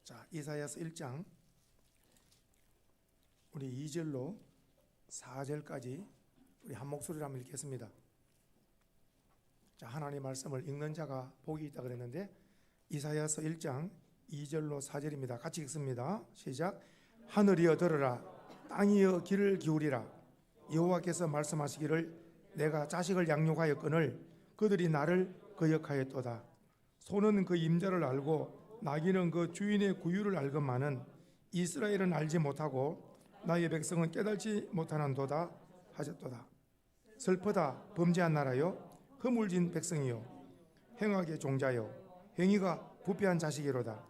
자, 이사야서 1장 우리 2절로 4절까지 우리 한 목소리로 한번 읽겠습니다. 자, 하나님의 말씀을 읽는 자가 복이 있다 그랬는데 이사야서 1장 2절로 4절입니다. 같이 읽습니다. 시작. 하늘이여 들으라, 땅이여 귀를 기울이라. 여호와께서 말씀하시기를 내가 자식을 양육하였거늘 그들이 나를 거역하였도다. 소는 그 임자를 알고 나귀는 그 주인의 구유를 알건만은 이스라엘은 알지 못하고 나의 백성은 깨달지 못하는도다 하셨도다. 슬프다 범죄한 나라요, 허물진 백성이요, 행악의 종자요, 행위가 부패한 자식이로다.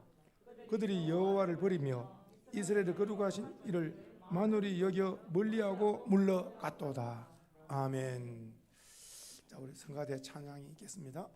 그들이 여호와를 버리며 이스라엘을 거룩하신 이를 만홀히 여겨 멀리하고 물러갔도다. 아멘. 자, 우리 성가대 찬양이 있겠습니다.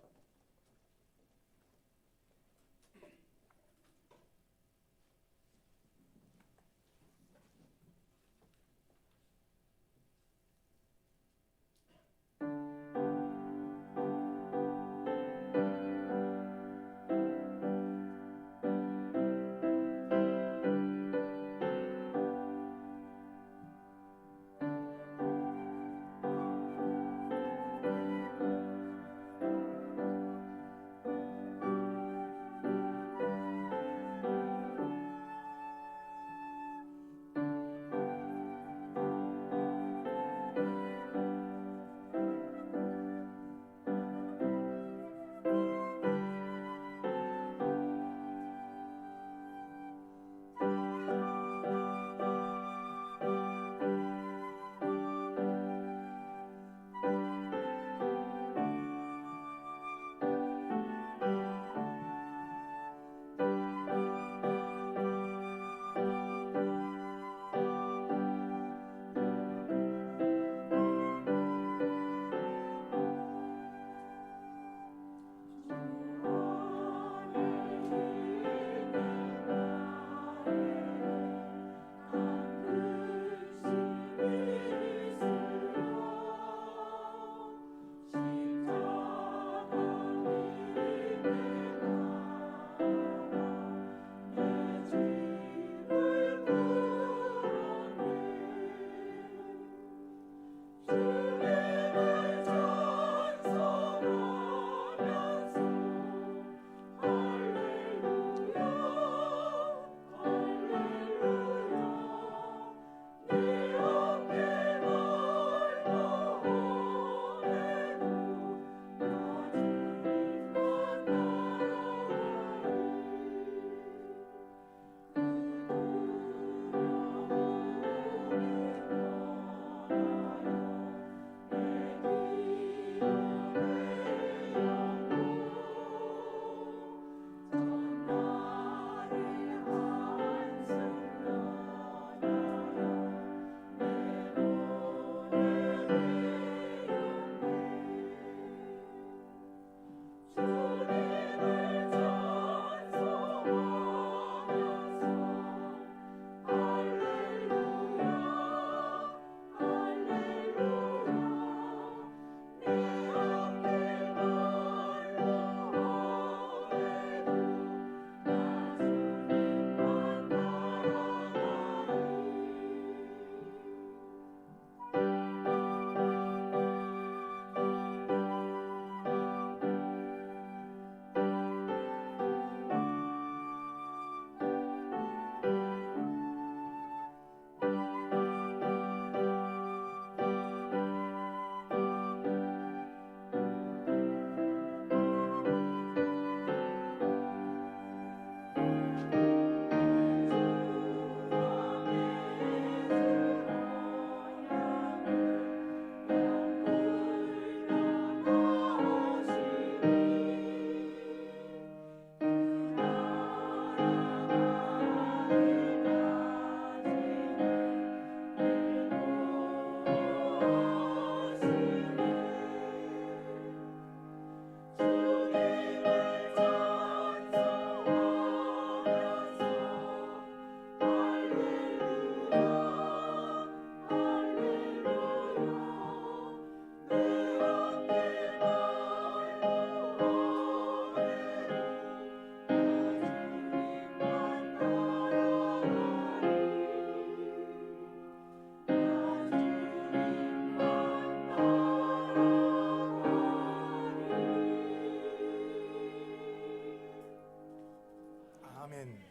아멘.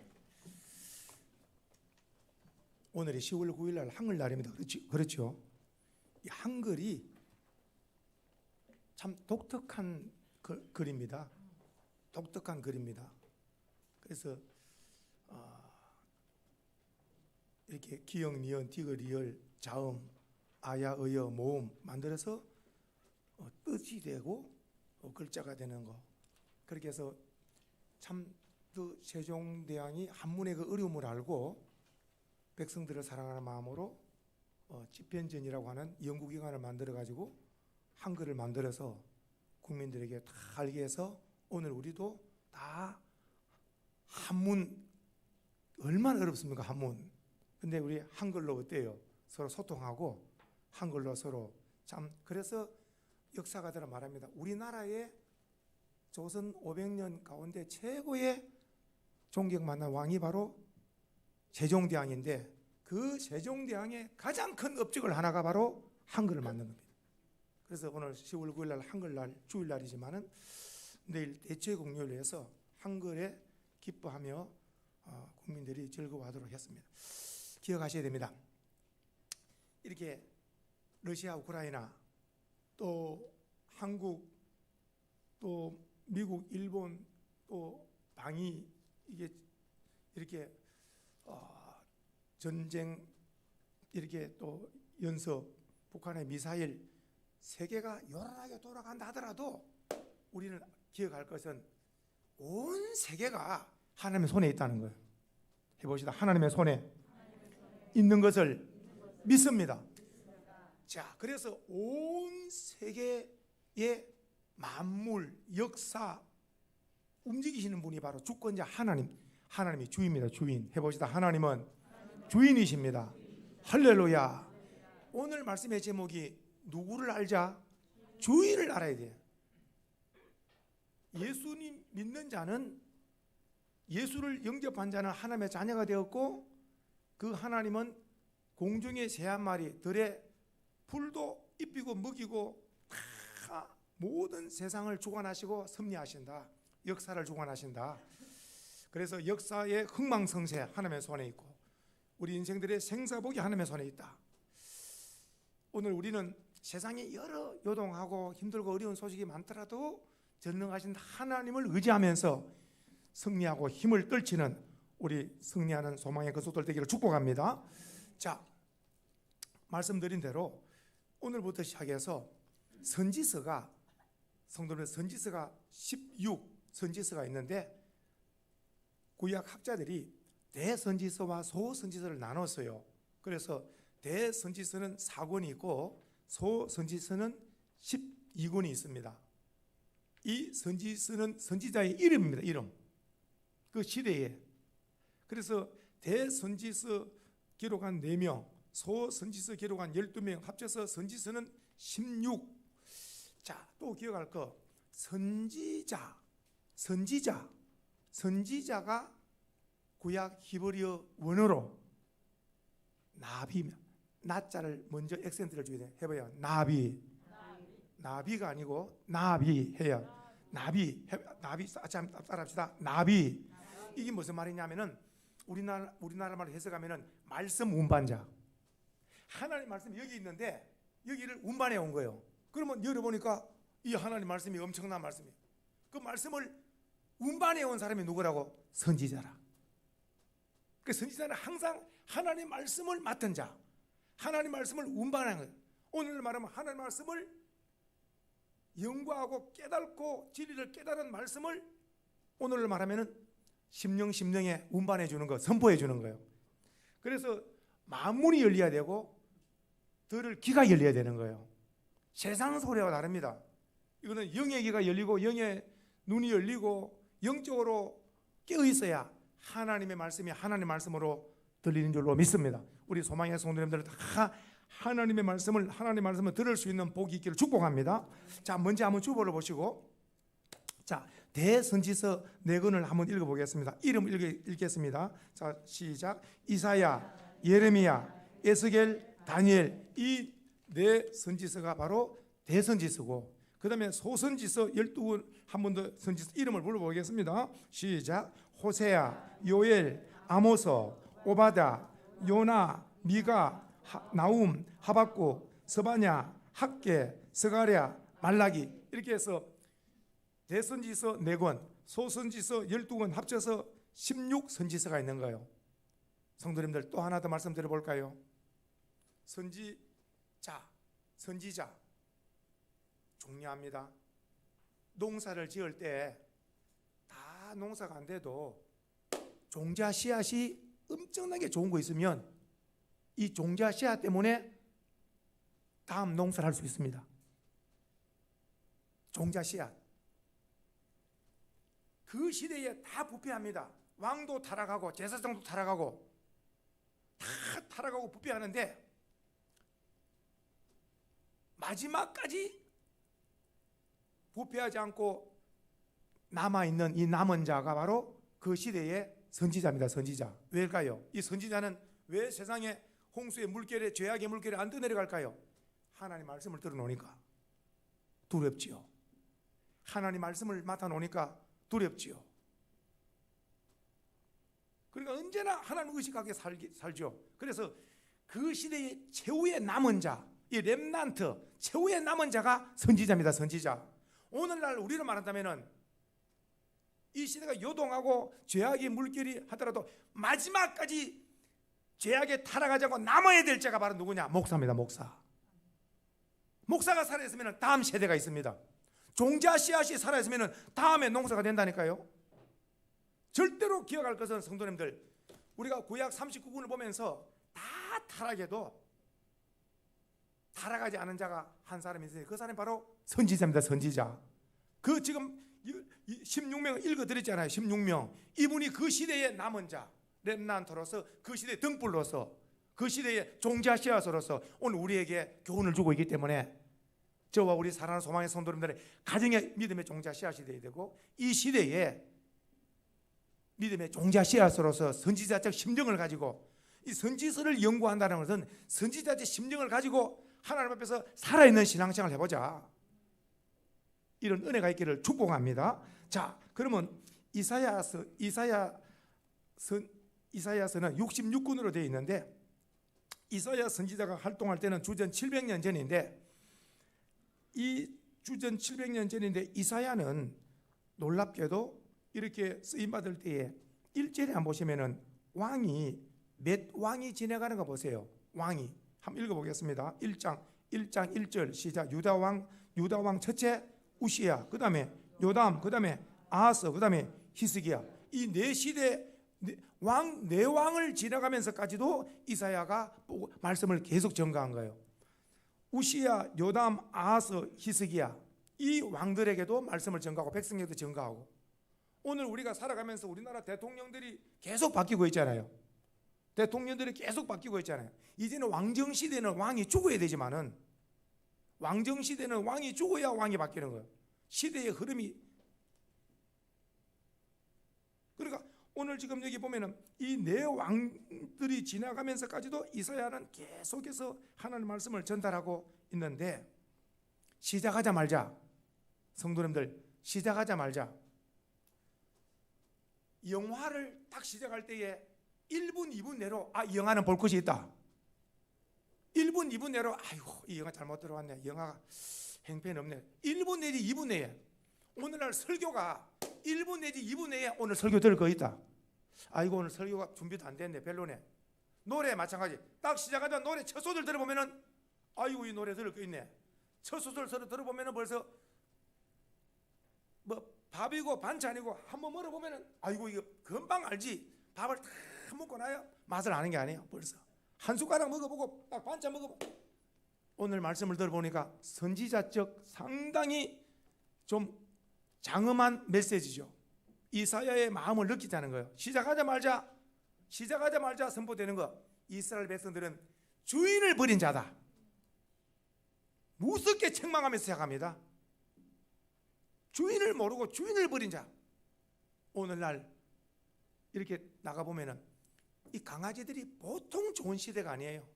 오늘이 10월 9일 날 한글날입니다. 그렇죠? 이 한글이 참 독특한 글입니다. 독특한 글입니다. 그래서 이렇게 기역, 니은, 디귿, 리을, 자음, 아야, 어여, 모음 만들어서 뜻이 되고 글자가 되는 거. 그렇게 해서 참 그 세종대왕이 한문의 그 어려움을 알고 백성들을 사랑하는 마음으로 집현전이라고 하는 연구기관을 만들어 가지고 한글을 만들어서 국민들에게 다 알게 해서 오늘 우리도 다 한문 얼마나 어렵습니까? 한문. 근데 우리 한글로 어때요? 서로 소통하고 한글로 서로 참 그래서 역사가들은 말합니다. 우리나라의 조선 500년 가운데 최고의 존경받는 왕이 바로 세종대왕인데 그 세종대왕의 가장 큰 업적을 하나가 바로 한글을 만든 겁니다. 그래서 오늘 10월 9일 날 한글날 주일날이지만은 내일 대체공휴일로 해서 한글에 기뻐하며 국민들이 즐거워하도록 했습니다. 기억하셔야 됩니다. 이렇게 러시아, 우크라이나 또 한국 또 미국, 일본 또 방위 이게 이렇게 전쟁 이렇게 또 연습 북한의 미사일 세계가 요란하게 돌아간다 하더라도 우리는 기억할 것은 온 세계가 하나님의 손에 있다는 거예요. 해봅시다. 하나님의 손에 있는 것을 믿습니다. 자, 그래서 온 세계의 만물, 역사 움직이시는 분이 바로 주권자 하나님이 주입니다. 주인. 해봅시다. 하나님은 주인이십니다. 할렐루야. 오늘 말씀의 제목이 누구를 알자? 주인을 알아야 돼요. 예수님 믿는 자는 예수를 영접한 자는 하나님의 자녀가 되었고 그 하나님은 공중의 새 한 마리 들에 풀도 입히고 먹이고 다 모든 세상을 주관하시고 섭리하신다. 역사를 주관하신다. 그래서 역사의 흥망성쇠 하나님의 손에 있고 우리 인생들의 생사복이 하나님의 손에 있다. 오늘 우리는 세상에 여러 요동하고 힘들고 어려운 소식이 많더라도 전능하신 하나님을 의지하면서 승리하고 힘을 떨치는 우리 승리하는 소망의 그속들 되기를 축복합니다. 자, 말씀드린 대로 오늘부터 시작해서 선지서가 성도들 선지서가 16 선지서가 있는데 구약 학자들이 대선지서와 소선지서를 나눴어요. 그래서 대선지서는 4권이 있고 소선지서는 12권이 있습니다. 이 선지서는 선지자의 이름입니다. 이름. 그 시대에. 그래서 대선지서 기록한 4명, 소선지서 기록한 12명 합쳐서 선지서는 16. 자, 또 기억할 거 선지자가 구약 히브리어 원어로 나비면 나자를 먼저 액센트를 줘야 돼. 해봐요. 나비가 아니고 나비 해요. 나비 따라합시다. 나비. 이게 무슨 말이냐면은 우리나라 말로 해석하면은 말씀 운반자. 하나님 말씀이 여기 있는데 여기를 운반해 온 거예요. 그러면 열어보니까 이 하나님 말씀이 엄청난 말씀이에요. 그 말씀을 운반해 온 사람이 누구라고? 선지자라. 그 선지자는 항상 하나님 말씀을 맡은 자, 하나님 말씀을 운반하는 거예요. 오늘 말하면 하나님 말씀을 연구하고 깨닫고 진리를 깨달은 말씀을 오늘 말하면은 심령에 운반해 주는 거, 선포해 주는 거예요. 그래서 만문이 열려야 되고 들을 귀가 열려야 되는 거예요. 세상 소리와 다릅니다. 이거는 영의 귀가 열리고 영의 눈이 열리고 영적으로 깨어 있어야 하나님의 말씀이 하나님의 말씀으로 들리는 줄로 믿습니다. 우리 소망의 성도님들은 다 하나님의 말씀을 들을 수 있는 복이 있기를 축복합니다. 자, 먼저 한번 주보를 보시고, 자, 대선지서 4권을 한번 읽어보겠습니다. 이름 읽겠습니다. 자, 시작. 이사야, 예레미야, 에스겔, 다니엘. 이 4선지서가 바로 대선지서고, 그 다음에 소선지서 12권 한 번 더 선지서 이름을 불러보겠습니다. 시작. 호세아, 요엘, 아모스, 오바다, 요나, 미가, 나움, 하박국, 스바냐, 학개, 스가랴, 말라기, 이렇게 해서 대선지서 4권, 소선지서 12권 합쳐서 16선지서가 있는 거예요. 성도님들, 또 하나 더 말씀드려 볼까요? 선지자 중요합니다. 농사를 지을 때 다 농사가 안 돼도 종자 씨앗이 엄청나게 좋은 거 있으면 이 종자 씨앗 때문에 다음 농사를 할 수 있습니다. 종자 씨앗. 그 시대에 다 부패합니다. 왕도 타락하고 제사장도 타락하고 다 타락하고 부패하는데 마지막까지 부패하지 않고 남아있는 이 남은 자가 바로 그 시대의 선지자입니다. 선지자. 왜일까요? 이 선지자는 왜 세상에 홍수의 물결에 죄악의 물결에 안 떠내려갈까요? 하나님 말씀을 들어놓으니까 두렵지요. 하나님 말씀을 맡아놓으니까 두렵지요. 그러니까 언제나 하나님 의식하게 살죠. 그래서 그 시대의 최후의 남은 자, 이 렘난트, 최후의 남은 자가 선지자입니다. 선지자. 오늘날 우리로 말한다면은 이 시대가 요동하고 죄악의 물결이 하더라도 마지막까지 죄악에 타락하지 않고 남아야 될 자가 바로 누구냐? 목사입니다. 목사. 목사가 살아있으면 다음 세대가 있습니다. 종자 씨앗이 살아있으면 다음에 농사가 된다니까요. 절대로 기억할 것은 성도님들, 우리가 구약 39군을 보면서 다 타락해도 타락하지 않은 자가 한 사람이 있으니 그 사람이 바로 선지자입니다. 선지자. 그 지금 16명 읽어드렸잖아요. 16명. 이분이 그 시대의 남은 자, 렘난트로서, 그 시대의 등불로서, 그 시대의 종자 씨앗으로서 오늘 우리에게 교훈을 주고 있기 때문에 저와 우리 사랑하는 소망의 성도님들의 가정의 믿음의 종자 씨앗이 되어야 되고, 이 시대에 믿음의 종자 씨앗으로서 선지자적 심정을 가지고, 이 선지서를 연구한다는 것은 선지자적 심정을 가지고 하나님 앞에서 살아있는 신앙생활을 해보자, 이런 은혜가 있기를 축복합니다. 자, 그러면 이사야서는 66군으로 되어 있는데, 이사야 선지자가 활동할 때는 주전 700년 전인데, 이 주전 700년 전인데 이사야는 놀랍게도 이렇게 쓰임받을 때에 1절에 한번 보시면은 몇 왕이 지나가는 거 보세요. 왕이 한번 읽어보겠습니다. 1장 1절 시작. 유다왕 첫째 우시야, 그 다음에 요담, 그 다음에 아하스, 그 다음에 히스기야. 이 네 시대 네 왕을 지나가면서까지도 이사야가 말씀을 계속 전가한 거예요. 우시야, 요담, 아하스, 히스기야, 이 왕들에게도 말씀을 전가하고 백성에게도 전가하고, 오늘 우리가 살아가면서 우리나라 대통령들이 계속 바뀌고 있잖아요. 대통령들이 계속 바뀌고 있잖아요. 이제는 왕정시대는 왕이 죽어야 되지만은, 왕정시대는 왕이 죽어야 왕이 바뀌는 거예요. 시대의 흐름이. 그러니까 오늘 지금 여기 보면은 이 네 왕들이 지나가면서까지도 이사야는 계속해서 하나님의 말씀을 전달하고 있는데, 시작하자마자 성도님들, 시작하자마자 영화를 딱 시작할 때에 1분 2분 내로 이 영화는 볼 것이 있다. 1분 2분 내로 아이고 이 영화 잘못 들어왔네, 영화가 행편없네. 1분 내지 2분 내에, 오늘날 설교가 1분 내지 2분 내에 오늘 설교 들을 거 있다. 아이고 오늘 설교가 준비도 안 됐네, 별로네. 노래 마찬가지. 딱 시작하자 노래 첫 소절 들어보면은 아이고 이 노래 들을 거 있네. 첫 소절 들어보면은 벌써 뭐 밥이고 반찬이고 한번 먹어보면은 아이고 이거 금방 알지. 밥을 다 먹고 나야 맛을 아는 게 아니에요. 벌써 한 숟가락 먹어보고 딱 반찬 먹어보고. 오늘 말씀을 들어보니까 선지자적 상당히 좀 장엄한 메시지죠. 이사야의 마음을 느끼자는 거예요. 시작하자마자 선포되는 거. 이스라엘 백성들은 주인을 버린 자다. 무섭게 책망하면서 시작합니다. 주인을 모르고 주인을 버린 자. 오늘날 이렇게 나가보면은 이 강아지들이 보통 좋은 시대가 아니에요.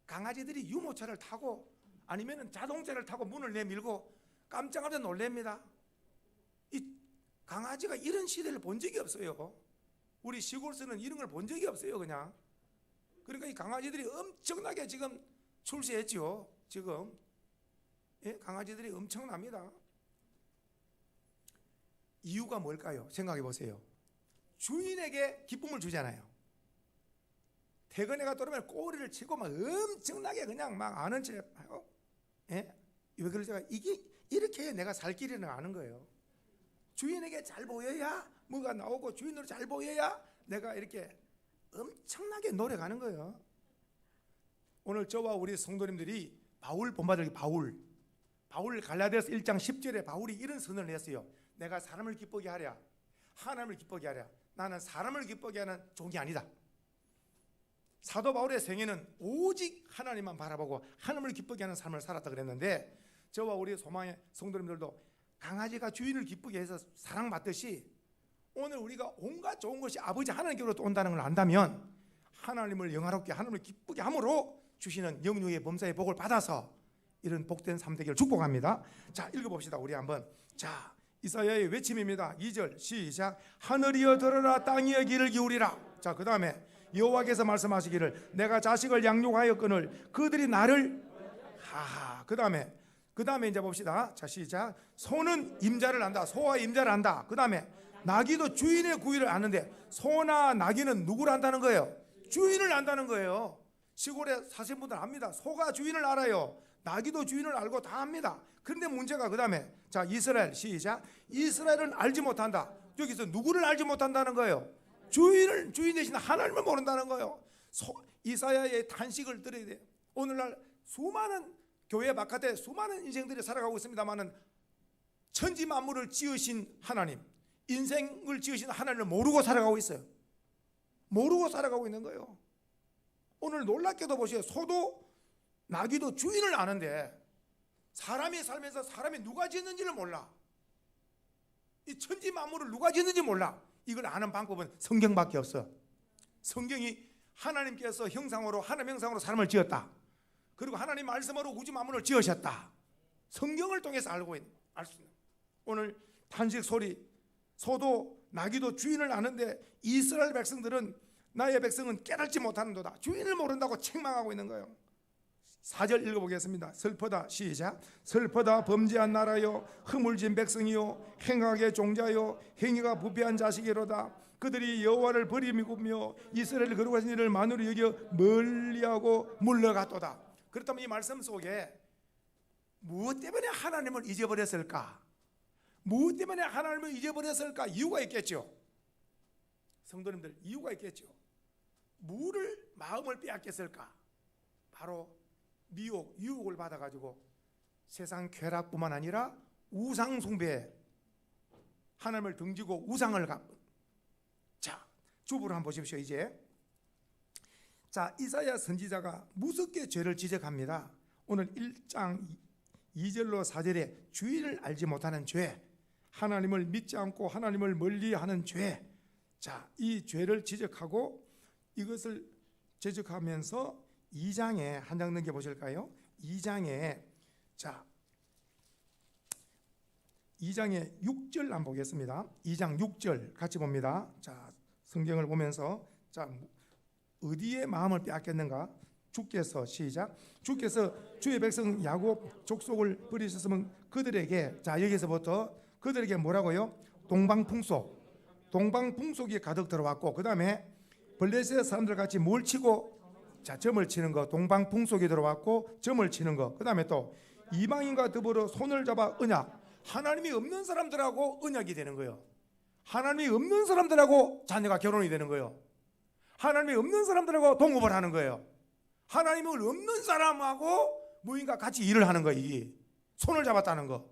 강아지들이 유모차를 타고 아니면은 자동차를 타고 문을 내밀고 깜짝깜짝 놀랍니다. 이 강아지가 이런 시대를 본 적이 없어요. 우리 시골에서는 이런 걸 본 적이 없어요. 그냥. 그러니까 이 강아지들이 엄청나게 지금 출세했죠. 지금 강아지들이 엄청납니다. 이유가 뭘까요? 생각해 보세요. 주인에게 기쁨을 주잖아요. 퇴근해가 돌아오면 꼬리를 치고 막 엄청나게 그냥 막 아는 체 하고, 왜 그럴까? 이게 이렇게 해야 내가 살 길이는 아는 거예요. 주인에게 잘 보여야 뭐가 나오고, 주인으로 잘 보여야 내가 이렇게 엄청나게 노력하는 거예요. 오늘 저와 우리 성도님들이 바울 본받을 바울 갈라디아서 1장 10절에 바울이 이런 선언을 했어요. 내가 사람을 기쁘게 하랴, 하나님을 기쁘게 하랴. 나는 사람을 기쁘게 하는 종이 아니다. 사도 바울의 생애는 오직 하나님만 바라보고 하나님을 기쁘게 하는 삶을 살았다 그랬는데, 저와 우리 소망의 성도님들도 강아지가 주인을 기쁘게 해서 사랑받듯이 오늘 우리가 온갖 좋은 것이 아버지 하나님께로부터 온다는 걸 안다면, 하나님을 영화롭게 하나님을 기쁘게 함으로 주시는 영육의 범사의 복을 받아서 이런 복된 삶 되기를 축복합니다. 자, 읽어봅시다. 우리 한번. 자, 이사야의 외침입니다. 2절 시작. 하늘이여 들으라, 땅이여 귀를 기울이라. 자, 그 다음에 여호와께서 말씀하시기를 내가 자식을 양육하였거늘 그들이 나를 하하. 그 다음에 이제 봅시다. 자, 시작. 소는 임자를 안다. 소와 임자를 안다. 그 다음에 나귀도 주인의 구위를 아는데, 소나 나귀는 누구를 안다는 거예요? 주인을 안다는 거예요. 시골에 사신 분들 압니다. 소가 주인을 알아요. 나귀도 주인을 알고 다 압니다. 그런데 문제가 그 다음에, 자, 이스라엘 시작. 이스라엘은 알지 못한다. 여기서 누구를 알지 못한다는 거예요? 주인 대신 하나님을 모른다는 거예요. 이사야의 탄식을 들어야 돼요. 오늘날 수많은 교회 바깥에 수많은 인생들이 살아가고 있습니다만은 천지 만물을 지으신 하나님, 인생을 지으신 하나님을 모르고 살아가고 있어요. 모르고 살아가고 있는 거예요. 오늘 놀랍게도 보세요. 소도 나귀도 주인을 아는데 사람이 살면서 사람이 누가 지었는지를 몰라. 이 천지 만물을 누가 지었는지 몰라. 이걸 아는 방법은 성경밖에 없어. 성경이 하나님께서 하나님 형상으로 사람을 지었다. 그리고 하나님 말씀으로 우주 만물을 지으셨다. 성경을 통해서 알 수 있는. 오늘 탄식 소리, 소도 나귀도 주인을 아는데 이스라엘 백성들은, 나의 백성은 깨닫지 못하는도다. 주인을 모른다고 책망하고 있는 거예요. 4절 읽어보겠습니다. 슬퍼다 시작. 슬퍼다 범죄한 나라요, 허물진 백성이요, 행악의 종자요, 행위가 부패한 자식이로다. 그들이 여호와를 버리며 이스라엘을 거룩하신 이를 만으로 여겨 멀리하고 물러갔도다. 그렇다면 이 말씀 속에 무엇 때문에 하나님을 잊어버렸을까? 무엇 때문에 하나님을 잊어버렸을까? 이유가 있겠죠. 성도님들, 이유가 있겠죠. 무를 마음을 빼앗겼을까? 바로 유혹을 받아가지고 세상 쾌락뿐만 아니라 우상 숭배, 하나님을 등지고 우상을 갖고. 자, 주부를 한번 보십시오. 이제 자, 이사야 선지자가 무섭게 죄를 지적합니다. 오늘 1장 2절로 4절에 주인을 알지 못하는 죄, 하나님을 믿지 않고 하나님을 멀리하는 죄. 자, 이 죄를 지적하고 이것을 지적하면서 2장에 한 장 넘겨 보실까요? 2장에 6절 한번 보겠습니다. 2장 6절 같이 봅니다. 자, 성경을 보면서, 자, 어디에 마음을 빼앗겼는가? 주께서 시작. 주께서 주의 백성 야곱 족속을 버리셨으면 그들에게, 자, 여기서부터 그들에게 뭐라고요? 동방풍속이 가득 들어왔고, 그 다음에 블레셋 사람들 같이 뭘 치고, 자, 점을 치는 거, 동방풍속이 들어왔고 점을 치는 거. 그 다음에 또 이방인과 더불어 손을 잡아 언약. 하나님이 없는 사람들하고 언약이 되는 거예요. 하나님이 없는 사람들하고 자녀가 결혼이 되는 거예요. 하나님이 없는 사람들하고 동업을 하는 거예요. 하나님을 없는 사람하고 무인과 같이 일을 하는 거예요. 이게 손을 잡았다는 거.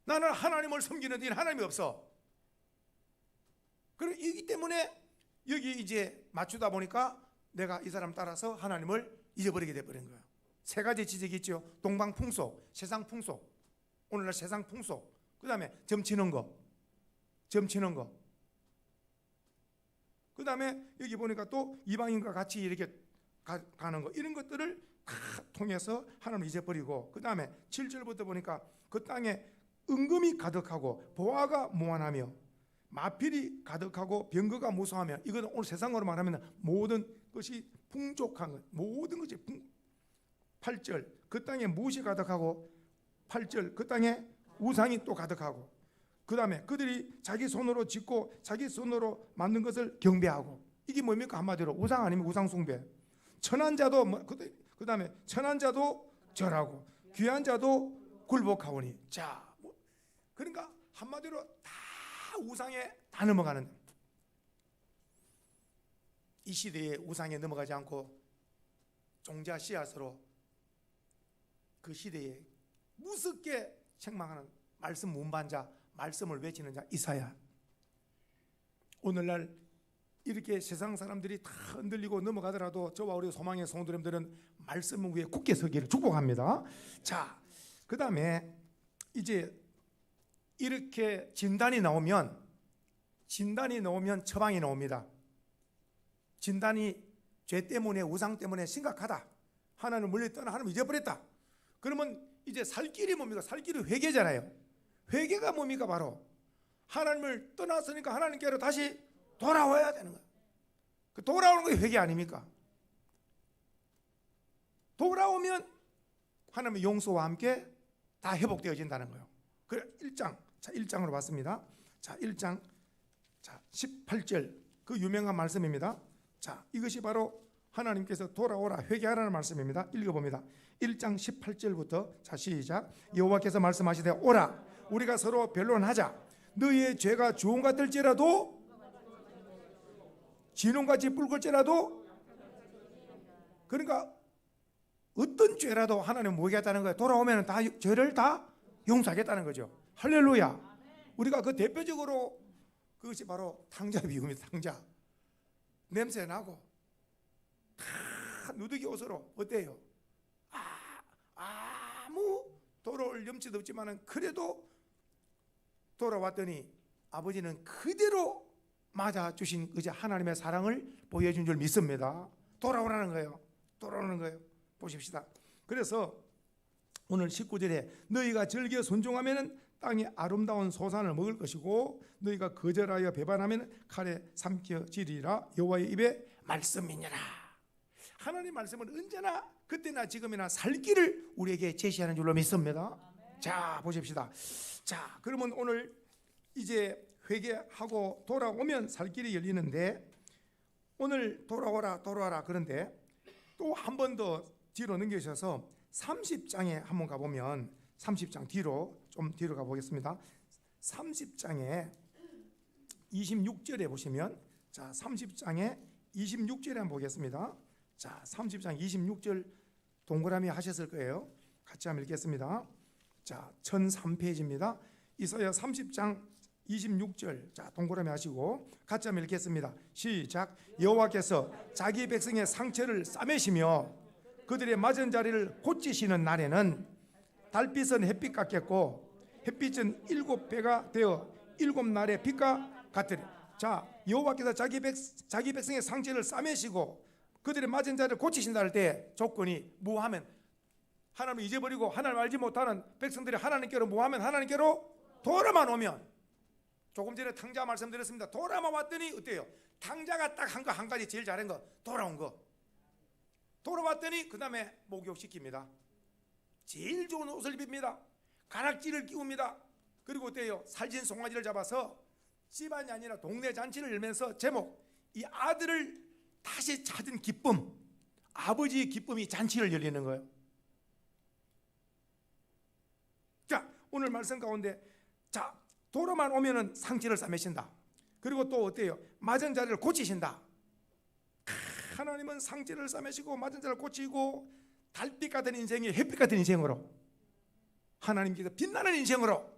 나는 하나님을 섬기는데 하나님이 없어. 그리고 이기 때문에 여기 이제 맞추다 보니까 내가 이 사람 따라서 하나님을 잊어버리게 돼버린 거예요. 세 가지 지적이 있죠. 동방풍속, 세상풍속, 오늘날 세상풍속, 그 다음에 점치는 거, 그 다음에 여기 보니까 또 이방인과 같이 이렇게 가는 거, 이런 것들을 다 통해서 하나님을 잊어버리고, 그 다음에 7절부터 보니까 그 땅에 은금이 가득하고 보화가 무한하며 마필이 가득하고 병거가 무성하면, 이거는 오늘 세상으로 말하면 모든 것이 풍족한 것, 모든 것이 8절 그 땅에 무엇이 가득하고, 8절 그 땅에 우상이 또 가득하고, 그 다음에 그들이 자기 손으로 짓고 자기 손으로 만든 것을 경배하고. 이게 뭡니까? 한마디로 우상 아니면 우상 숭배. 천한 자도 그 다음에 천한 자도 절하고 귀한 자도 굴복하오니. 자, 그러니까 한마디로 다 우상에 다 넘어가는, 이 시대에 우상에 넘어가지 않고 종자 씨앗으로 그 시대에 무섭게 책망하는 말씀 문반자, 말씀을 외치는 자 이사야. 오늘날 이렇게 세상 사람들이 다 흔들리고 넘어가더라도 저와 우리 소망의 성도님들은 말씀 위에 굳게 서기를 축복합니다. 자, 그 다음에 이제 이렇게 진단이 나오면 처방이 나옵니다. 진단이 죄 때문에, 우상 때문에 심각하다, 하나님을 멀리 떠나 하나님을 잊어버렸다, 그러면 이제 살 길이 뭡니까? 살 길이 회개잖아요. 회개가 뭡니까? 바로 하나님을 떠났으니까 하나님께로 다시 돌아와야 되는 거예요. 그 돌아오는 게 회개 아닙니까? 돌아오면 하나님의 용서와 함께 다 회복되어진다는 거예요. 그래 1장, 자 1장으로 봤습니다. 자 1장, 자 18절 그 유명한 말씀입니다. 자, 이것이 바로 하나님께서 돌아오라 회개하라는 말씀입니다. 읽어봅니다. 1장 18절부터 자 시작. 여호와께서 말씀하시되 오라 우리가 서로 변론하자. 너희의 죄가 주홍 같을지라도 진홍같이 붉을지라도. 그러니까 어떤 죄라도 하나님은 뭐 하겠다는 거예요? 돌아오면 다 죄를 다 용서하겠다는 거죠. 할렐루야. 우리가 그 대표적으로 그것이 바로 탕자 비유입니다. 탕자 냄새 나고 다 누더기 옷으로 어때요? 아무 돌아올 염치도 없지만은 그래도 돌아왔더니 아버지는 그대로 맞아주신 그저 하나님의 사랑을 보여준 줄 믿습니다. 돌아오라는 거예요. 돌아오는 거예요. 보십시다. 그래서 오늘 19절에 너희가 즐겨 순종하면 땅의 아름다운 소산을 먹을 것이고 너희가 거절하여 배반하면 칼에 삼켜지리라. 여호와의 입에 말씀이니라. 하나님 말씀은 언제나 그때나 지금이나 살 길을 우리에게 제시하는 줄로 믿습니다. 자, 보십시다. 자, 그러면 오늘 이제 회개하고 돌아오면 살 길이 열리는데, 오늘 돌아와라 그런데 또 한 번 더 뒤로 넘겨주셔서 30장에 한번 가보면, 30장 좀 뒤로 가보겠습니다. 30장에 26절에 보시면, 자 30장에 26절에 한번 보겠습니다. 자 30장 26절 동그라미 하셨을 거예요. 같이 한번 읽겠습니다. 자 1003페이지입니다. 이사야 30장 26절, 자 동그라미 하시고 같이 한번 읽겠습니다. 시작. 여호와께서 자기 백성의 상처를 싸매시며 그들의 맞은 자리를 고치시는 날에는 달빛은 햇빛 같겠고 햇빛은 7배가 되어 7날의 빛과 같으리. 자, 여호와께서 자기 백성의 상처를 싸매시고 그들의 맞은 자리를 고치신다 할 때 조건이 뭐하면, 하나님을 잊어버리고 하나님을 알지 못하는 백성들이 하나님께로 뭐하면, 하나님께로 돌아만 오면. 조금 전에 탕자 말씀드렸습니다. 돌아만 왔더니 어때요? 탕자가 딱 한 가지 제일 잘한 거, 돌아온 거. 돌아왔더니 그 다음에 목욕시킵니다. 제일 좋은 옷을 입힙니다. 가락지를 끼웁니다. 그리고 어때요? 살진 송아지를 잡아서 집안이 아니라 동네 잔치를 열면서 제목, 이 아들을 다시 찾은 기쁨, 아버지의 기쁨이 잔치를 열리는 거예요. 자, 오늘 말씀 가운데 자 돌아만 오면은 상처를 싸매신다. 그리고 또 어때요? 맞은 자리를 고치신다. 하나님은 상처를 싸매시고 맞은 자리를 고치고 달빛 같은 인생이 햇빛 같은 인생으로, 하나님께서 빛나는 인생으로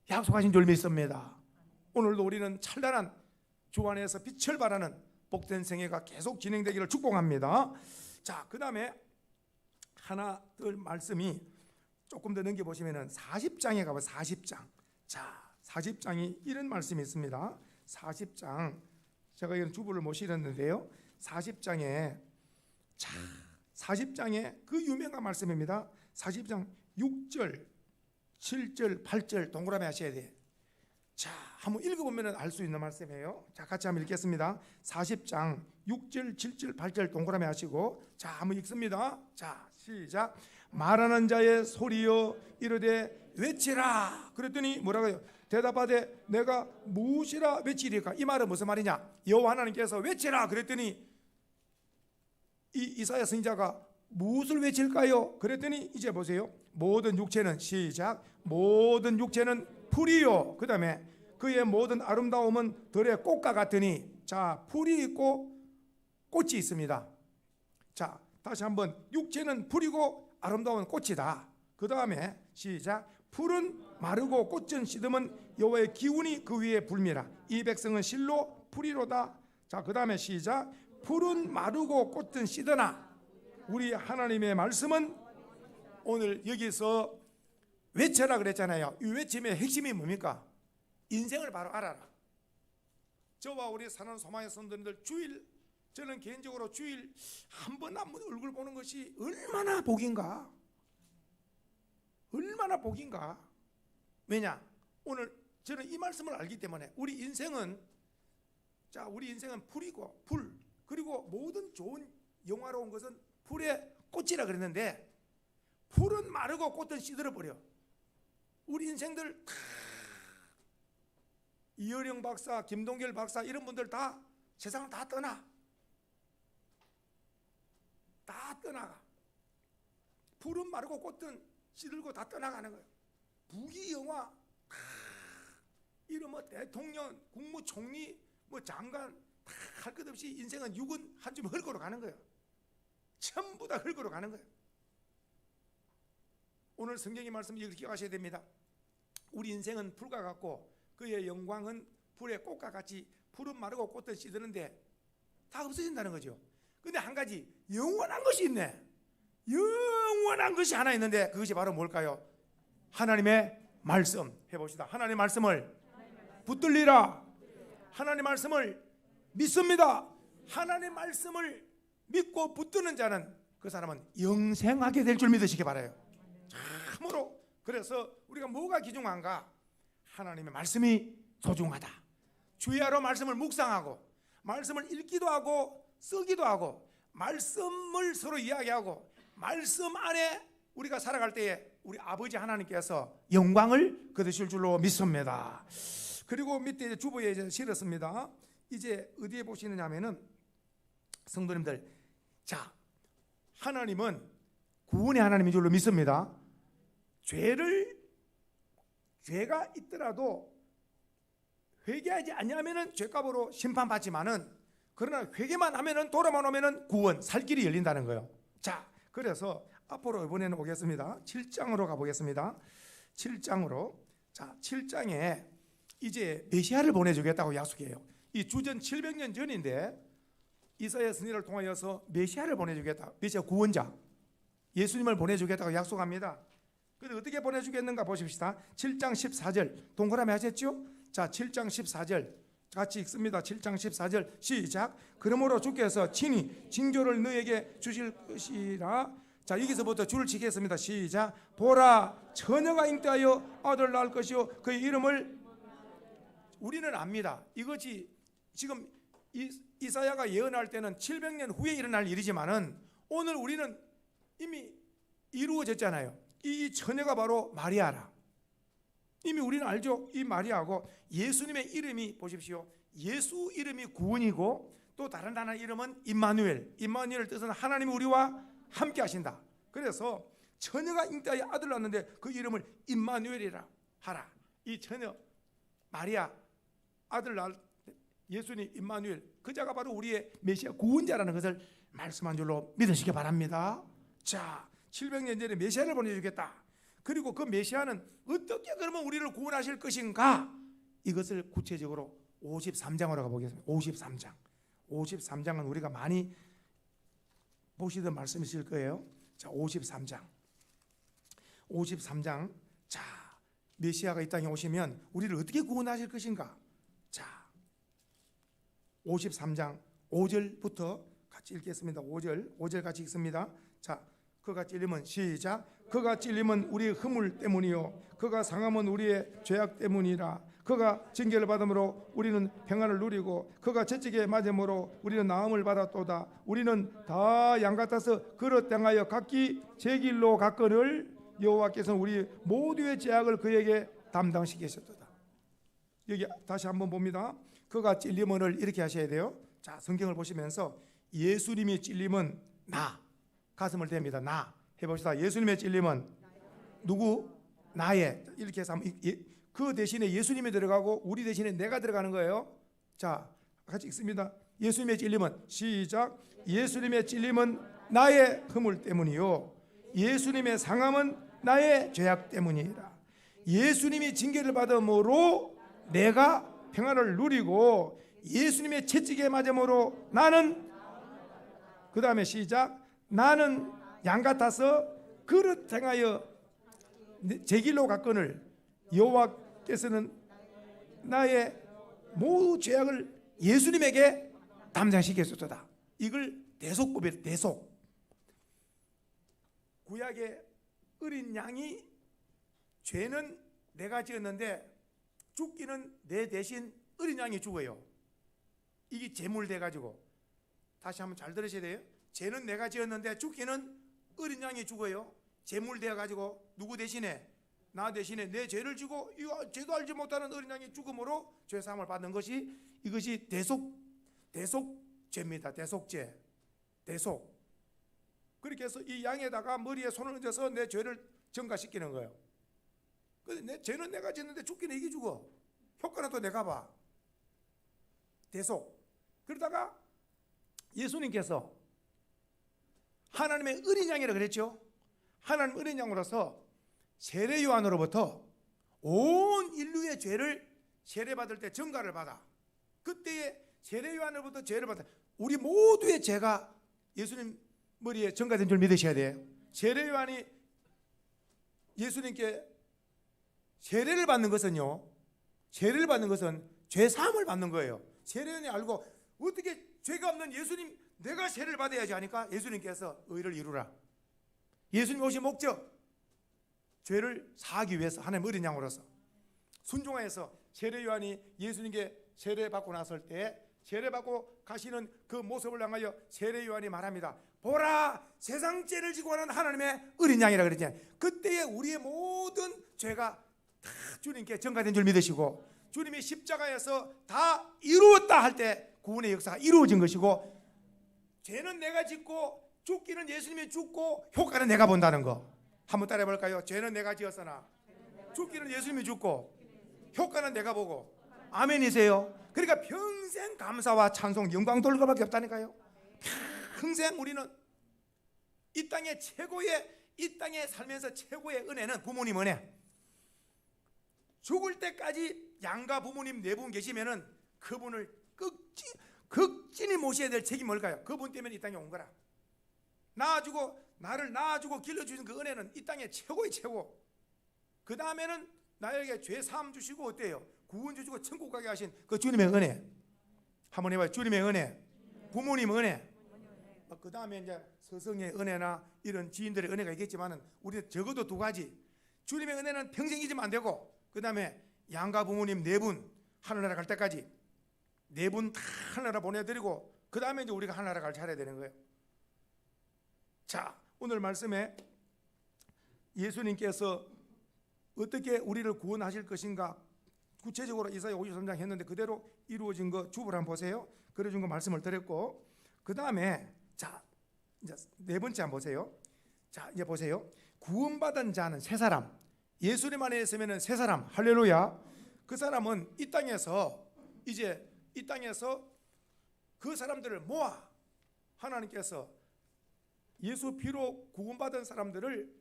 약속하신 줄 믿습니다. 오늘도 우리는 찬란한 주 안에서 빛을 발하는 복된 생애가 계속 진행되기를 축복합니다. 자, 그 다음에 하나 더 말씀이 조금 더 넘겨보시면 40장에 가봐. 40장. 자, 40장이 이런 말씀이 있습니다. 40장, 제가 이런 주부를 모시렸는데요. 40장에 그 유명한 말씀입니다. 40장 6절, 7절, 8절 동그라미 하셔야 돼. 자, 한번 읽어보면 알 수 있는 말씀이에요. 자, 같이 한번 읽겠습니다. 40장 6절, 7절, 8절 동그라미 하시고, 자, 한번 읽습니다. 자, 시작. 말하는 자의 소리여 이르되 외치라. 그랬더니 뭐라고요? 대답하되 내가 무엇이라 외치리까? 이 말은 무슨 말이냐? 여호와 하나님께서 외치라 그랬더니 이 이사야 선지자가 무엇을 외칠까요? 그랬더니 이제 보세요. 모든 육체는, 시작, 모든 육체는 풀이요. 그 다음에 그의 모든 아름다움은 들의 꽃과 같으니, 자, 풀이 있고 꽃이 있습니다. 자, 다시 한번, 육체는 풀이고 아름다운 꽃이다. 그 다음에 시작, 풀은 마르고 꽃은 시듬은 여호와의 기운이 그 위에 불미라. 이 백성은 실로 풀이로다. 자, 그 다음에 시작, 풀은 마르고 꽃은 시드나 우리 하나님의 말씀은, 오늘 여기서 외쳐라 그랬잖아요. 이 외침의 핵심이 뭡니까? 인생을 바로 알아라. 저와 우리 사는 소망의 성도님들, 주일, 저는 개인적으로 주일 한 번 얼굴 보는 것이 얼마나 복인가, 얼마나 복인가. 왜냐? 오늘 저는 이 말씀을 알기 때문에 우리 인생은, 자, 우리 인생은 풀이고 풀, 그리고 모든 좋은 영화로운 것은 풀의 꽃이라 그랬는데, 풀은 마르고 꽃은 시들어버려. 우리 인생들 이어령 박사, 김동결 박사 이런 분들 다 세상을 다 떠나, 다 떠나가. 풀은 마르고 꽃은 시들고 다 떠나가는 거예요. 부귀영화, 이런 뭐 대통령, 국무총리, 뭐 장관 다 할 것 없이 인생은 육은 한 줌 흙으로 가는 거예요. 전부 다 흙으로 가는 거예요. 오늘 성경의 말씀 이렇게 가셔야 됩니다. 우리 인생은 풀과 같고 그의 영광은 풀의 꽃과 같이, 풀은 마르고 꽃은 시드는데 다 없어진다는 거죠. 근데 한 가지 영원한 것이 있네. 영원한 것이 하나 있는데 그것이 바로 뭘까요? 하나님의 말씀. 해봅시다. 하나님의 말씀을 붙들리라. 하나님의 말씀을 믿습니다. 하나님의 말씀을 믿고 붙드는 자는, 그 사람은 영생하게 될 줄 믿으시기 바라요. 참으로. 그래서 우리가 뭐가 귀중한가? 하나님의 말씀이 소중하다. 주야로 말씀을 묵상하고, 말씀을 읽기도 하고 쓰기도 하고, 말씀을 서로 이야기하고, 말씀 안에 우리가 살아갈 때에 우리 아버지 하나님께서 영광을 거두실 줄로 믿습니다. 그리고 밑에 이제 주보에 이제 실었습니다. 이제 어디에 보시느냐면은, 성도님들, 자, 하나님은 구원의 하나님인 줄로 믿습니다. 죄가 있더라도 회개하지 않으면은 죄값으로 심판받지만은, 그러나 회개만 하면은, 돌아만 오면은 구원, 살 길이 열린다는 거예요. 자, 그래서 앞으로 이번에는 오겠습니다. 7장으로 가보겠습니다. 7장으로. 자, 7장에 이제 메시아를 보내주겠다고 약속해요. 이 주전 700년 전인데 이사야 선지자를 통하여서 메시아를 보내주겠다. 메시아 구원자 예수님을 보내주겠다고 약속합니다. 그런데 어떻게 보내주겠는가 보십시다. 7장 14절 동그라미 하셨죠? 자, 7장 14절 같이 읽습니다. 7장 14절 시작. 그러므로 주께서 친히 징조를 너에게 주실 것이라. 자, 여기서부터 줄을 치겠습니다. 시작. 보라, 처녀가 잉태하여 아들 낳을 것이요 그의 이름을, 우리는 압니다. 이것이 지금 이사야가 예언할 때는 700년 후에 일어날 일이지만은 오늘 우리는 이미 이루어졌잖아요. 이 처녀가 바로 마리아라. 이미 우리는 알죠. 이 마리아하고 예수님의 이름이, 보십시오, 예수 이름이 구원이고 또 다른 하나의 이름은 임마누엘. 임마누엘 뜻은 하나님이 우리와 함께 하신다. 그래서 처녀가 잉태하여 아들 낳았는데 그 이름을 임마누엘이라 하라. 이 처녀 마리아 아들 낳을 예수님 임마누엘, 그 자가 바로 우리의 메시아 구원자라는 것을 말씀한 줄로 믿으시기 바랍니다. 자, 700년 전에 메시아를 보내주겠다. 그리고 그 메시아는 어떻게 그러면 우리를 구원하실 것인가? 이것을 구체적으로 53장으로 가보겠습니다. 53장은 우리가 많이 보시던 말씀이실 거예요. 자, 53장. 자, 메시아가 이 땅에 오시면 우리를 어떻게 구원하실 것인가? 자, 53장 5절부터 같이 읽겠습니다. 5절 같이 읽습니다. 자, 그가 찔림은 시작. 그가 찔림은 우리의 허물 때문이요 그가 상함은 우리의 죄악 때문이라. 그가 징계를 받음으로 우리는 평안을 누리고 그가 채찍에 맞음으로 우리는 나음을 받았도다. 우리는 다 양 같아서 그릇 향하여 각기 제 길로 갔거늘 여호와께서는 우리 모두의 죄악을 그에게 담당시키셨도다. 여기 다시 한번 봅니다. 그가 찔림을 이렇게 하셔야 돼요. 자, 성경을 보시면서 예수님이 찔림은 나, 가슴을 댑니다. 나 해봅시다. 예수님의 찔림은 누구? 나의. 이렇게 해서 그 대신에 예수님이 들어가고 우리 대신에 내가 들어가는 거예요. 자, 같이 읽습니다. 예수님의 찔림은, 시작. 예수님의 찔림은 나의 허물 때문이요 예수님의 상함은 나의 죄악 때문이라. 예수님이 징계를 받음으로 내가 평안을 누리고 예수님의 채찍에 맞음으로 나는, 그 다음에 시작. 나는 양 같아서 그릇 행하여 제 길로 갔거늘 여호와께서는 나의 모든 죄악을 예수님에게 담당시켰었다. 이걸 대속법이에요. 대속. 구약의 어린 양이 죄는 내가 지었는데 죽기는 내 대신 어린 양이 죽어요. 이게 제물돼 가지고, 다시 한번 잘 들으셔야 돼요. 죄는 내가 지었는데 죽기는 어린 양이 죽어요. 제물돼 가지고 누구 대신에? 나 대신에 내 죄를 지고 죄도 알지 못하는 어린 양이 죽음으로 죄 사함을 받는 것이, 이것이 대속죄입니다. 대속죄. 대속. 그렇게 해서 이 양에다가 머리에 손을 얹어서 내 죄를 전가시키는 거예요. 근데 내 죄는 내가 짓는데 죽기는 이게 죽어. 효과는 또 내가 봐. 대속. 그러다가 예수님께서 하나님의 어린 양이라 그랬죠. 하나님 어린 양으로서 세례 요한으로부터 온 인류의 죄를 세례받을 때 전가를 받아. 그때에 세례 요한으로부터 죄를 받아. 우리 모두의 죄가 예수님 머리에 전가된 줄 믿으셔야 돼요. 세례 요한이 예수님께 세례를 받는 것은요, 세례를 받는 것은 죄 사함을 받는 거예요. 세례 요한이 알고 어떻게 죄가 없는 예수님, 내가 세례를 받아야지 하니까 예수님께서 의를 이루라. 예수님 오신 목적, 죄를 사하기 위해서 하나님 어린 양으로서 순종하여서 세례 요한이 예수님께 세례 받고 났을 때 세례 받고 가시는 그 모습을 향하여 세례 요한이 말합니다. 보라, 세상 죄를 지고 하는 하나님의 어린 양이라 그랬잖아요. 그때에 우리의 모든 죄가 다 주님께 전가된 줄 믿으시고 주님이 십자가에서 다 이루었다 할 때 구원의 역사가 이루어진 것이고, 죄는 내가 짓고 죽기는 예수님이 죽고 효과는 내가 본다는 거 한번 따라해 볼까요? 죄는 내가 지었으나 죽기는 예수님이 죽고 효과는 내가 보고. 아멘이세요? 그러니까 평생 감사와 찬송 영광 돌릴 것밖에 없다니까요. 평생 우리는 이 땅의 이 땅에 살면서 최고의 은혜는 부모님 은혜. 죽을 때까지 양가 부모님 네 분 계시면은 그분을 극진히 모셔야 될 책임이 뭘까요? 그분 때문에 이 땅에 온 거라. 나를 낳아주고 길러주신 그 은혜는 이 땅의 최고의 최고. 그 다음에는 나에게 죄 사함 주시고 어때요? 구원 주시고 천국 가게 하신 그 주님의 은혜. 한번 해봐요. 주님의 은혜, 부모님 은혜. 그 다음에 이제 서성의 은혜나 이런 지인들의 은혜가 있겠지만은 우리 적어도 두 가지. 주님의 은혜는 평생 잊으면 안 되고, 그 다음에 양가 부모님 네 분 하늘나라 갈 때까지 네 분 다 하늘나라 보내드리고, 그 다음에 이제 우리가 하늘나라 갈 차례 되는 거예요. 자, 오늘 말씀에 예수님께서 어떻게 우리를 구원하실 것인가 구체적으로 이사야 53장 했는데 그대로 이루어진 거 주부를 한번 보세요. 그래준 거 말씀을 드렸고, 그 다음에 자 이제 네 번째 한번 보세요. 자, 이제 보세요. 구원받은 자는 세 사람, 예수님 안에 있으면 세 사람, 할렐루야. 그 사람은 이 땅에서 그 사람들을 모아 하나님께서 예수 피로 구원받은 사람들을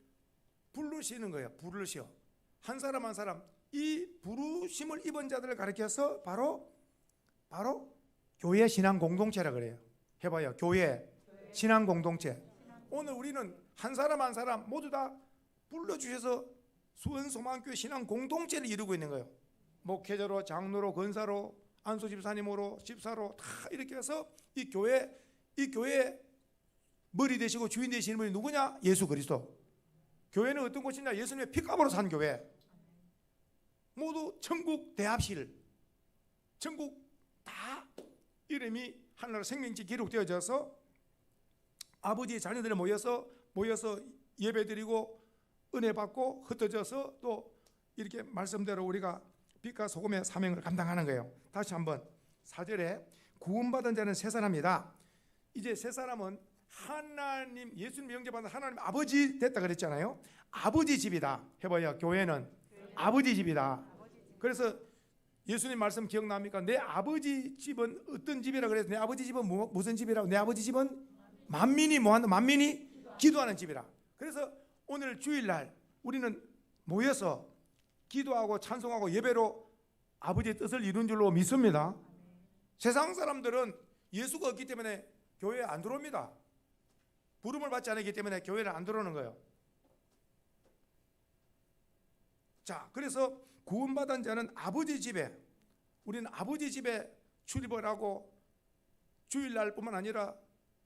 부르시는 거예요. 부르시오. 한 사람 한 사람 이 부르심을 입은 자들을 가리켜서 바로 교회 신앙 공동체라 그래요. 해봐요. 교회 신앙 공동체. 오늘 우리는 한 사람 한 사람 모두 다 불러주셔서 수원소망교회 신앙 공동체를 이루고 있는 거예요. 목회자로, 장로로, 권사로, 안수 집사님으로, 집사로 다 이렇게 해서 이 교회 머리 되시고 주인 되시는 분이 누구냐? 예수 그리스도. 교회는 어떤 곳이냐? 예수님의 피값으로 산 교회. 모두 천국 대합실, 전국 다 이름이 하늘나라 생명지 기록되어져서 아버지의 자녀들이 모여서 예배드리고 은혜 받고 흩어져서 또 이렇게 말씀대로 우리가 빛과 소금의 사명을 감당하는 거예요. 다시 한번 4절에 구원받은 자는 새 사람이다. 이제 새 사람은 하나님, 예수님 영접받은 하나님 아버지 됐다 그랬잖아요. 아버지 집이다 해봐요. 교회는 아버지 집이다. 그래서 예수님 말씀 기억납니까? 내 아버지 집은 어떤 집이라 그래서 내 아버지 집은 무슨 집이라고? 내 아버지 집은 만민이 뭐한다? 만민이 기도하는 집이라. 그래서 오늘 주일날 우리는 모여서 기도하고 찬송하고 예배로 아버지의 뜻을 이룬 줄로 믿습니다. 세상 사람들은 예수가 없기 때문에 교회에 안 들어옵니다. 부름을 받지 않기 때문에 교회를 안 들어오는 거예요. 자, 그래서 구원받은 자는 아버지 집에, 우리는 아버지 집에 출입을 하고 주일날뿐만 아니라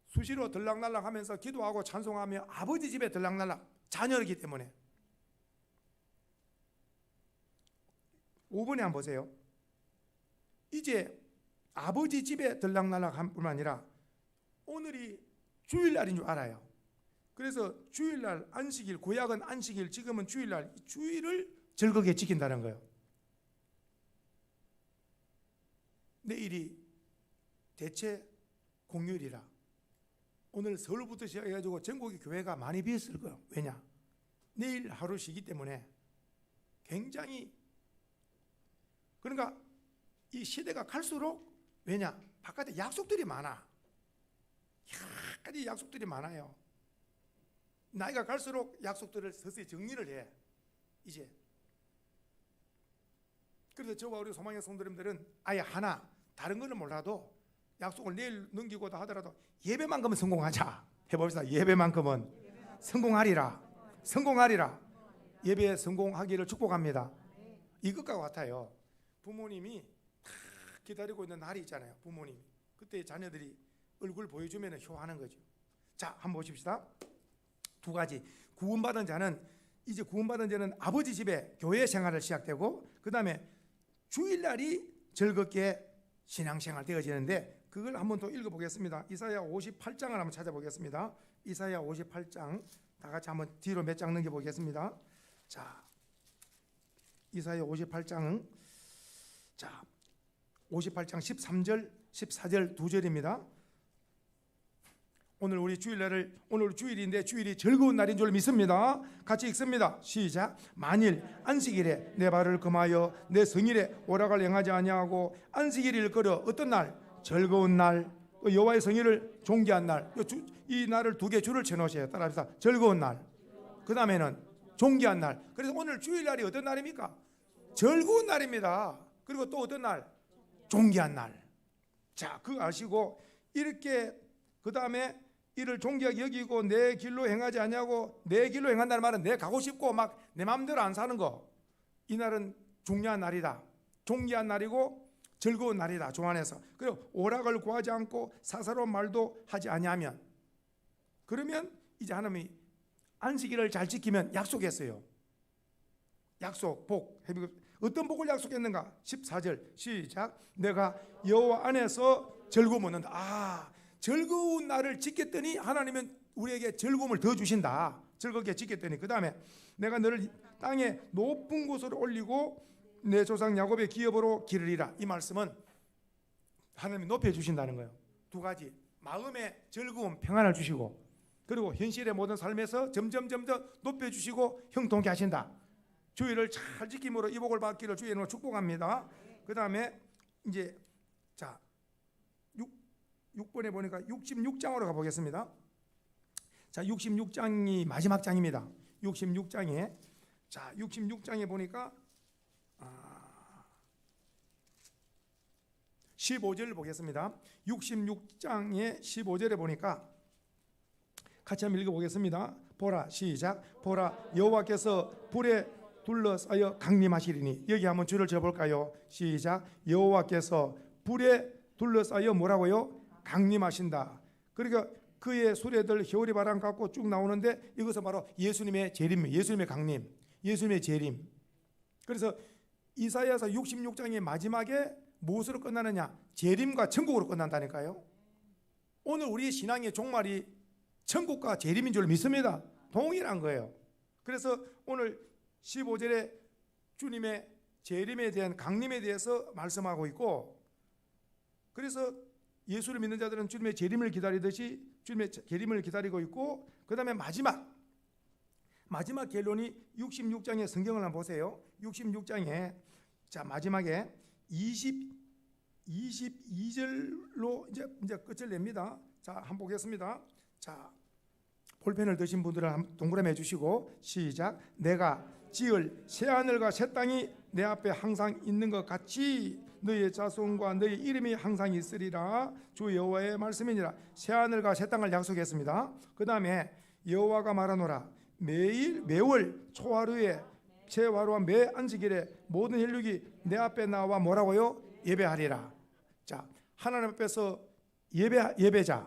수시로 들락날락 하면서 기도하고 찬송하며 아버지 집에 들락날락, 자녀이기 때문에. 5번에 한번 보세요. 이제 아버지 집에 들락날락 한 뿐만 아니라 오늘이 주일날인 줄 알아요. 그래서 주일날 안식일, 구약은 안식일, 지금은 주일날, 주일을 즐겁게 지킨다는 거예요. 내일이 대체 공휴일이라 오늘 서울부터 시작해가지고 전국의 교회가 많이 비었을 거예요. 왜냐? 내일 하루 쉬기 때문에 굉장히, 그러니까 이 시대가 갈수록, 왜냐? 바깥에 약속들이 많아. 여러 가지 약속들이 많아요. 나이가 갈수록 약속들을 서서히 정리를 해. 이제 그래서 저와 우리 소망의 성도님들은 아예 하나, 다른 거는 몰라도 약속을 내일 넘기고 다 하더라도 예배만큼은 성공하자 해봅시다. 예배만큼은 성공하리라. 성공하리라. 예배에 성공하기를 축복합니다. 이것과 같아요. 부모님이 다 기다리고 있는 날이 있잖아요. 부모님 그때 자녀들이 얼굴 보여주면 효하는 거죠. 자, 한번 보십시다. 두 가지. 구원받은 자는, 이제 구원받은 자는 아버지 집에 교회 생활을 시작되고, 그 다음에 주일날이 즐겁게 신앙생활 되어지는데, 그걸 한번 더 읽어보겠습니다. 이사야 58장을 한번 찾아보겠습니다. 이사야 58장 다 같이 한번 뒤로 몇 장 넘겨보겠습니다. 자, 이사야 58장은, 자, 58장 13절 14절 두 절입니다. 오늘 우리 주일날을, 오늘 주일인데 주일이 즐거운 날인 줄 믿습니다. 같이 읽습니다. 시작. 만일 안식일에 내 발을 금하여 내 성일에 오락을 행하지 아니하고 안식일을 일컬어 어떤 날? 즐거운 날, 또 여호와의 성일을 존귀한 날. 이 날을 두 개 줄을 쳐놓으세요. 따라합시다. 즐거운 날, 그 다음에는 존귀한 날. 그래서 오늘 주일날이 어떤 날입니까? 즐거운 날입니다. 그리고 또 어떤 날? 존귀한 날. 자, 그거 아시고, 이렇게 그 다음에 이를 존귀하게 여기고 내 길로 행하지 아니하고, 내 길로 행한다는 말은 내 가고 싶고 막 내 마음대로 안 사는 거. 이 날은 중요한 날이다. 존귀한 날이고 즐거운 날이다. 주 안에서. 그리고 오락을 구하지 않고 사사로운 말도 하지 아니하면, 그러면 이제 하나님이 안식일을 잘 지키면 약속했어요. 약속, 복. 어떤 복을 약속했는가? 14절 시작. 내가 여호와 안에서 즐거움을 얻는다. 아, 즐거운 날을 지켰더니 하나님은 우리에게 즐거움을 더 주신다. 즐겁게 지켰더니, 그 다음에 내가 너를 땅에 높은 곳으로 올리고 내 조상 야곱의 기업으로 기르리라. 이 말씀은 하나님이 높여주신다는 거예요. 두 가지. 마음의 즐거움, 평안을 주시고, 그리고 현실의 모든 삶에서 점점 높여주시고 형통케 하신다. 주일을 잘 지킴으로 이 복을 받기를 주의 이름으로 축복합니다. 그 다음에 이제 자 6번에 보니까 66장으로 가보겠습니다. 자, 66장이 마지막 장입니다. 66장에, 자, 66장에 보니까 15절 보겠습니다. 66장의 15절에 보니까 같이 한번 읽어보겠습니다. 보라, 시작. 보라, 여호와께서 불에 둘러싸여 강림하시리니. 여기 한번 줄을 쳐볼까요? 시작. 여호와께서 불에 둘러싸여 뭐라고요? 강림하신다. 그러니까 그의 수레들 겨울의 바람 같고 쭉 나오는데, 이것은 바로 예수님의 재림, 예수님의 강림, 예수님의 재림. 그래서 이사야서 66장의 마지막에 무엇으로 끝나느냐? 재림과 천국으로 끝난다니까요. 오늘 우리의 신앙의 종말이 천국과 재림인 줄 믿습니다. 동일한 거예요. 그래서 오늘 15절에 주님의 재림에 대한 강림에 대해서 말씀하고 있고, 그래서 예수를 믿는 자들은 주님의 재림을 기다리듯이 주님의 재림을 기다리고 있고, 그 다음에 마지막 결론이 66장의 성경을 한번 보세요. 66장에 자 마지막에 22절로 이제 끝을 냅니다. 자 한번 보겠습니다. 자 볼펜을 드신 분들은 동그라미 해주시고 시작. 내가 지을 새하늘과 새 땅이 내 앞에 항상 있는 것 같이 너희의 자손과 너희 이름이 항상 있으리라. 주 여호와의 말씀이니라. 새하늘과 새 땅을 약속했습니다. 그 다음에 여호와가 말하노라. 매월 초하루에 새하루와 매 안식일에 모든 혈육이 내 앞에 나와 뭐라고요? 예배하리라. 자 하나님 앞에서 예배한다.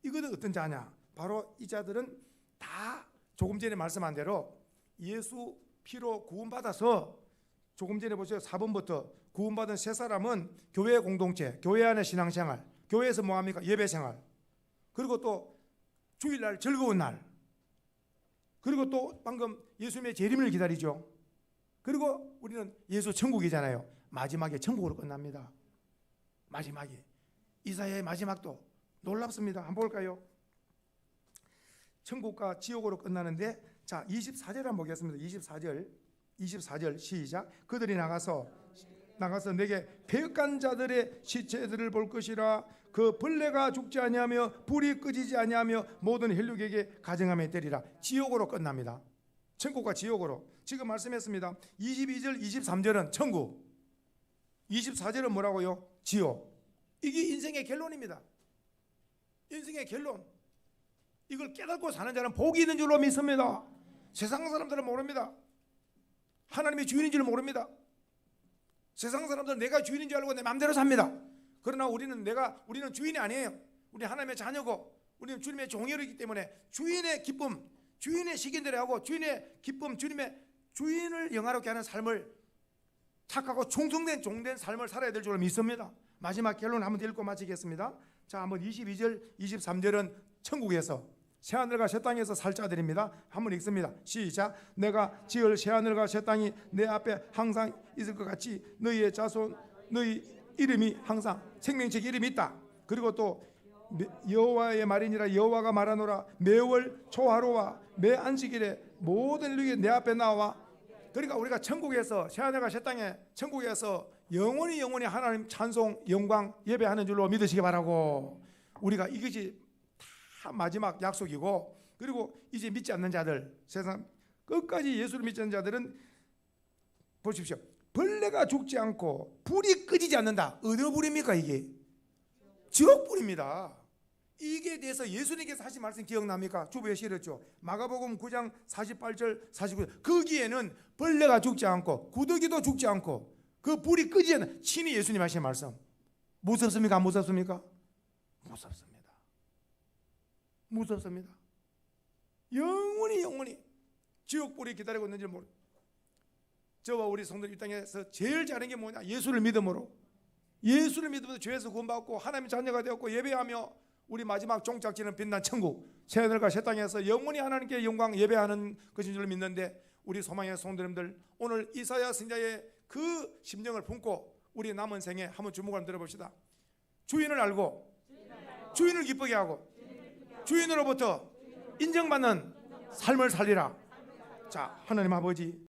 이것은 어떤 자냐? 바로 이 자들은 다 조금 전에 말씀한 대로 예수 피로 구원받아서, 조금 전에 보세요. 4번부터 구원받은 세 사람은 교회 공동체, 교회 안의 신앙생활, 교회에서 뭐합니까? 예배생활, 그리고 또 주일날 즐거운 날, 그리고 또 방금 예수님의 재림을 기다리죠. 그리고 우리는 예수 천국이잖아요. 마지막에 천국으로 끝납니다. 마지막에 이사야의 마지막도 놀랍습니다. 한번 볼까요? 천국과 지옥으로 끝나는데, 자 24절 한번 보겠습니다. 24절 시작. 그들이 나가서 내게 패역한 자들의 시체들을 볼 것이라. 그 벌레가 죽지 아니하며 불이 꺼지지 아니하며 모든 혈육에게 가증함에 때리라. 지옥으로 끝납니다. 천국과 지옥으로. 지금 말씀했습니다. 22절 23절은 천국, 24절은 뭐라고요? 지옥. 이게 인생의 결론입니다. 인생의 결론. 이걸 깨닫고 사는 자는 복이 있는 줄로 믿습니다. 세상 사람들은 모릅니다. 하나님의 주인인 줄 모릅니다. 세상 사람들은 내가 주인인 줄 알고 내 마음대로 삽니다. 그러나 우리는 주인이 아니에요. 우리 하나님의 자녀고 우리는 주님의 종이기 때문에 주인의 기쁨, 주인의 시킨대로 하고 주인의 기쁨, 주인을 영화롭게 하는 삶을, 착하고 충성된 종된 삶을 살아야 될 줄로 믿습니다. 마지막 결론 한번 읽고 마치겠습니다. 자 한번 22절 23절은 천국에서 새하늘과 새 땅에서 살 자들입니다. 한번 읽습니다. 시작. 내가 지을 새하늘과 새 땅이 내 앞에 항상 있을 것 같이 너희의 자손 너희 이름이 항상 생명책 이름이 있다. 그리고 또 여호와의 말이니라. 여호와가 말하노라. 매월 초하루와 매 안식일에 모든 혈육이 내 앞에 나와. 그러니까 우리가 천국에서 새하늘과 새 땅에 천국에서 영원히 하나님 찬송 영광 예배하는 줄로 믿으시기 바라고, 우리가 이것이 다 마지막 약속이고, 그리고 이제 믿지 않는 자들, 세상 끝까지 예수를 믿지 않는 자들은 보십시오. 벌레가 죽지 않고 불이 꺼지지 않는다. 어디로 불입니까? 이게 지옥 불입니다. 이게 대해서 예수님께서 하신 말씀 기억납니까? 주부에 실었죠. 마가복음 9장 48절 49절. 거기에는 벌레가 죽지 않고 구더기도 죽지 않고 그 불이 끄지 않는, 친히 예수님 하신 말씀. 무섭습니까? 안 무섭습니까? 무섭습니다. 영원히 지옥불이 기다리고 있는지 모르. 저와 우리 성도들 이 땅에서 제일 잘하는 게 뭐냐? 예수를 믿음으로 죄에서 구원받고 하나님의 자녀가 되었고 예배하며 우리 마지막 종착지는 빛난 천국, 새하늘과 새 땅에서 영원히 하나님께 영광 예배하는 것인 줄 믿는데, 우리 소망의 성도님들 오늘 이사야 선지자의 그 심정을 품고 우리 남은 생에 한번 주목을 들어봅시다. 주인을 알고 주인을 기쁘게 하고 주인으로부터 인정받는 삶을 살리라. 자, 하나님 아버지,